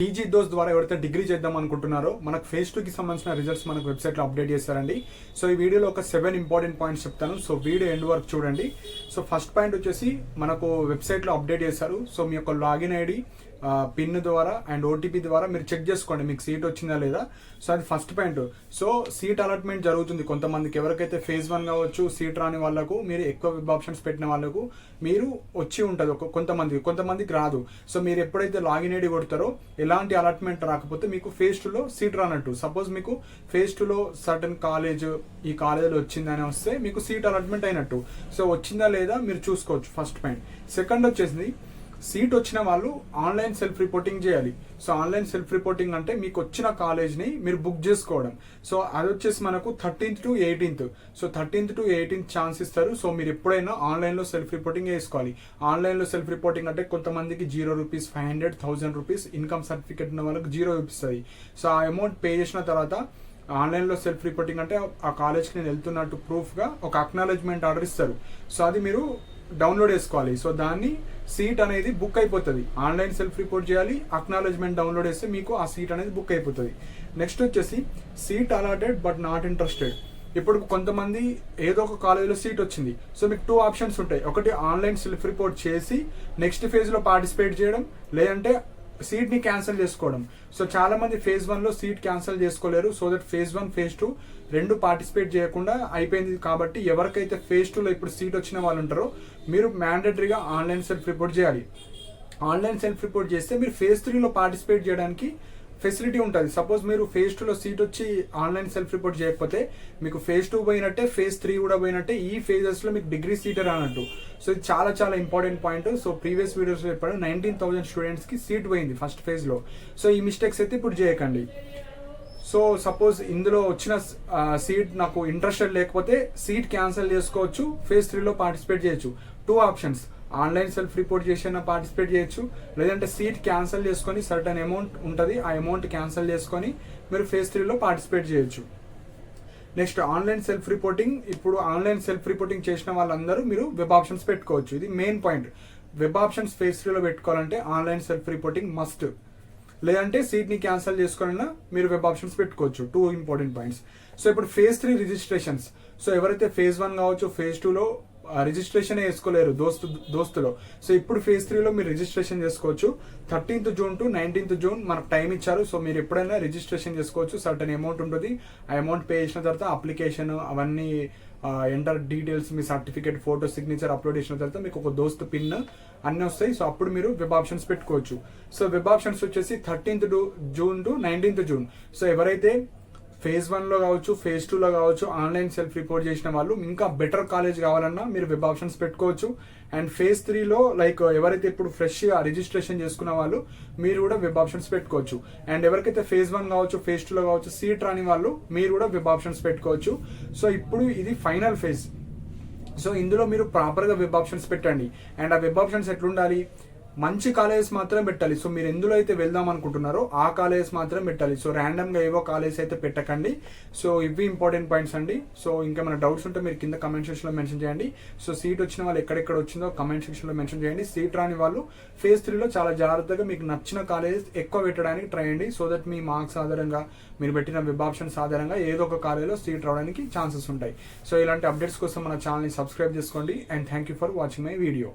PG those ద్వారా ఎవరైతే degree చేద్దాం అనుకుంటున్నారో మనకు ఫేజ్ 2 కి సంబంధించిన రిజల్ట్స్ మనకు వెబ్సైట్లో అప్డేట్ చేస్తారండి. సో ఈ వీడియోలో ఒక 7 ఇంపార్టెంట్ పాయింట్స్ చెప్తాను. సో వీడియో ఎండ్ వరకు చూడండి. సో ఫస్ట్ పాయింట్ వచ్చేసి మనకు వెబ్సైట్లో అప్డేట్ చేశారు. సో మీ యొక్క లాగిన్ ఐడి పిన్ ద్వారా అండ్ ఓటీపీ ద్వారా మీరు చెక్ చేసుకోండి మీకు సీట్ వచ్చిందా లేదా. సో అది first point. So seat allotment జరుగుతుంది కొంతమందికి, ఎవరికైతే ఫేజ్ 1 కావచ్చు సీట్ రాని వాళ్ళకు, మీరు ఎక్కువ వెబ్ ఆప్షన్స్ పెట్టిన వాళ్ళకు మీరు వచ్చి ఉంటుంది కొంతమందికి రాదు. సో మీరు ఎప్పుడైతే లాగిన్ ఐడి కొడతారో ఎలాంటి అలాట్మెంట్ రాకపోతే మీకు ఫేజ్ 2లో సీట్ రానట్టు. సపోజ్ మీకు ఫేజ్ 2లో సర్టన్ కాలేజ్ ఈ కాలేజీలో వచ్చిందని వస్తే మీకు సీట్ అలాట్మెంట్ అయినట్టు. సో వచ్చిందా లేదా మీరు చూసుకోవచ్చు ఫస్ట్ పాయింట్. సెకండ్ వచ్చేసి సీట్ వచ్చిన వాళ్ళు ఆన్లైన్ సెల్ఫ్ రిపోర్టింగ్ చేయాలి. సో ఆన్లైన్ సెల్ఫ్ రిపోర్టింగ్ అంటే మీకు వచ్చిన కాలేజ్ని మీరు బుక్ చేసుకోవడం. సో అది వచ్చేసి మనకు 13th to 18th. So 13th to 18th chance ఇస్తారు. సో మీరు ఎప్పుడైనా ఆన్లైన్లో సెల్ఫ్ రిపోర్టింగ్ వేసుకోవాలి. ఆన్లైన్లో సెల్ఫ్ రిపోర్టింగ్ అంటే కొంతమందికి 0 రూపీస్, 500, 1000 రూపీస్ ఇన్కమ్ సర్టిఫికేట్ ఉన్న వాళ్ళకి 0 చూపిస్తుంది. సో ఆ అమౌంట్ పే చేసిన తర్వాత ఆన్లైన్లో సెల్ఫ్ రిపోర్టింగ్ అంటే ఆ కాలేజ్కి నేను వెళ్తున్నట్టు ప్రూఫ్గా ఒక అక్నాలెడ్జ్మెంట్ ఆర్డర్ ఇస్తారు. సో అది మీరు డౌన్లోడ్ చేసుకోవాలి. సో దాన్ని సీట్ అనేది బుక్ అయిపోతుంది. ఆన్లైన్ సెల్ఫ్ రిపోర్ట్ చేయాలి, అక్నాలెడ్జ్మెంట్ డౌన్లోడ్ చేస్తే మీకు ఆ సీట్ అనేది బుక్ అయిపోతుంది. నెక్స్ట్ వచ్చేసి seat allotted but not interested. ఇప్పుడు కొంతమంది ఏదో ఒక కాలేజీలో సీట్ వచ్చింది. సో మీకు 2 ఆప్షన్స్ ఉంటాయి. ఒకటి ఆన్లైన్ సెల్ఫ్ రిపోర్ట్ చేసి నెక్స్ట్ ఫేజ్లో పార్టిసిపేట్ చేయడం, లేదంటే సీట్ని క్యాన్సిల్ చేసుకోవడం. సో చాలా మంది ఫేజ్ 1లో సీట్ క్యాన్సిల్ చేసుకోలేరు. సో దట్ ఫేజ్ 1, ఫేజ్ 2 రెండు పార్టిసిపేట్ చేయకుండా అయిపోయింది. కాబట్టి ఎవరికైతే ఫేజ్ 2లో ఇప్పుడు సీట్ వచ్చిన వాళ్ళు ఉంటారో మీరు మ్యాండేటరీగా ఆన్లైన్ సెల్ఫ్ రిపోర్ట్ చేయాలి. ఆన్లైన్ సెల్ఫ్ రిపోర్ట్ చేస్తే మీరు ఫేజ్ 3లో పార్టిసిపేట్ చేయడానికి ఫెసిలిటీ ఉంటుంది. సపోజ్ మీరు ఫేజ్ 2లో సీట్ వచ్చి ఆన్లైన్ సెల్ఫ్ రిపోర్ట్ చేయకపోతే మీకు ఫేజ్ 2 పోయినట్టే, ఫేజ్ 3 కూడా పోయినట్టే. ఈ ఫేజెస్లో మీకు డిగ్రీ సీట్ రానట్టు. సో ఇది చాలా ఇంపార్టెంట్ పాయింట్. సో ప్రీవియస్ వీడియోస్లో చెప్పాడు 19,000 స్టూడెంట్స్కి సీట్ పోయింది ఫస్ట్ ఫేజ్లో. సో ఈ మిస్టేక్స్ అయితే ఇప్పుడు చేయకండి. సో సపోజ్ ఇందులో వచ్చిన సీట్ నాకు ఇంట్రెస్టెడ్ లేకపోతే సీట్ క్యాన్సిల్ చేసుకోవచ్చు, ఫేజ్ 3లో పార్టిసిపేట్ చేయొచ్చు. 2 ఆప్షన్స్, ఆన్లైన్ సెల్ఫ్ రిపోర్ట్ చేసినా పార్టిసిపేట్ చేయొచ్చు, లేదంటే సీట్ క్యాన్సిల్ చేసుకొని సర్టన్ అమౌంట్ ఉంటుంది, ఆ అమౌంట్ క్యాన్సిల్ చేసుకొని మీరు ఫేజ్ 3లో పార్టిసిపేట్ చేయొచ్చు. Next online self reporting. ఇప్పుడు ఆన్లైన్ సెల్ఫ్ రిపోర్టింగ్ చేసిన వాళ్ళందరూ మీరు వెబ్ ఆప్షన్స్ పెట్టుకోవచ్చు. ఇది main point. Web options phase 3లో పెట్టుకోవాలంటే ఆన్లైన్ సెల్ఫ్ రిపోర్టింగ్ మస్ట్, లేదంటే సీట్ని క్యాన్సిల్ చేసుకున్నా మీరు వెబ్ ఆప్షన్స్ పెట్టుకోవచ్చు. 2 ఇంపార్టెంట్ పాయింట్స్. సో ఇప్పుడు ఫేజ్ 3 రిజిస్ట్రేషన్స్. సో ఎవరైతే ఫేజ్ 1 కావచ్చు ఫేజ్ 2లో రిజిస్ట్రేషన్ వేసుకోలేరు దోస్తులో, సో ఇప్పుడు ఫేజ్ 3లో మీరు రిజిస్ట్రేషన్ చేసుకోవచ్చు. 13th June to 19th June మనకు టైం ఇచ్చారు. సో మీరు ఎప్పుడైనా రిజిస్ట్రేషన్ చేసుకోవచ్చు. సర్టన్ అమౌంట్ ఉంటుంది. ఆ అమౌంట్ పే చేసిన తర్వాత అప్లికేషన్ అవన్నీ ఎంటర్ డీటెయిల్స్, మీ సర్టిఫికేట్, ఫోటో, సిగ్నేచర్ అప్లోడ్ చేసిన తర్వాత మీకు ఒక దోస్త్ పిన్ అన్నీ వస్తాయి. సో అప్పుడు మీరు వెబ్ ఆప్షన్స్ పెట్టుకోవచ్చు. సో వెబ్ ఆప్షన్స్ వచ్చేసి 13th June to 19th June. So ఎవరైతే ఫేజ్ 1లో కావచ్చు ఫేజ్ 2లో కావచ్చు ఆన్లైన్ సెల్ఫ్ రిపోర్ట్ చేసిన వాళ్ళు ఇంకా బెటర్ కాలేజ్ కావాలన్నా మీరు వెబ్ ఆప్షన్స్ పెట్టుకోవచ్చు. అండ్ ఫేజ్ 3లో లైక్ ఎవరైతే ఇప్పుడు ఫ్రెష్గా రిజిస్ట్రేషన్ చేసుకున్న వాళ్ళు మీరు కూడా వెబ్ ఆప్షన్స్ పెట్టుకోవచ్చు. అండ్ ఎవరికైతే ఫేజ్ 1 కావచ్చు ఫేజ్ 2లో కావచ్చు సీట్ రాని వాళ్ళు మీరు కూడా వెబ్ ఆప్షన్స్ పెట్టుకోవచ్చు. సో ఇప్పుడు ఇది ఫైనల్ ఫేజ్. సో ఇందులో మీరు ప్రాపర్గా వెబ్ ఆప్షన్స్ పెట్టండి. అండ్ ఆ వెబ్ ఆప్షన్స్ ఎట్లుండాలి, మంచి కాలేజెస్ మాత్రమే పెట్టాలి. సో మీరు ఎందులో అయితే వెళ్దాం అనుకుంటున్నారో ఆ కాలేజెస్ మాత్రమే పెట్టాలి. సో ర్యాండమ్గా ఏవో కాలేజెస్ అయితే పెట్టకండి. సో ఇవి ఇంపార్టెంట్ పాయింట్స్ అండి. సో ఇంకా మన డౌట్స్ ఉంటే మీరు కింద కమెంట్ సెక్షన్లో మెన్షన్ చేయండి. సో సీట్ వచ్చిన వాళ్ళు ఎక్కడెక్కడ వచ్చిందో కమెంట్ సెక్షన్లో మెన్షన్ చేయండి. సీట్ రాని వాళ్ళు ఫేజ్ 3లో చాలా జాగ్రత్తగా మీకు నచ్చిన కాలేజెస్ ఎక్కువ పెట్టడానికి ట్రై చేయండి. సో దట్ మీ మార్క్స్ ఆధారంగా మీరు పెట్టిన వెబ్ ఆప్షన్స్ ఆధారంగా ఏదో ఒక కాలేజీలో సీట్ రావడానికి ఛాన్సెస్ ఉంటాయి. సో ఇలాంటి అప్డేట్స్ కోసం మన ఛానల్ని సబ్స్క్రైబ్ చేసుకోండి. And thank you for watching my video.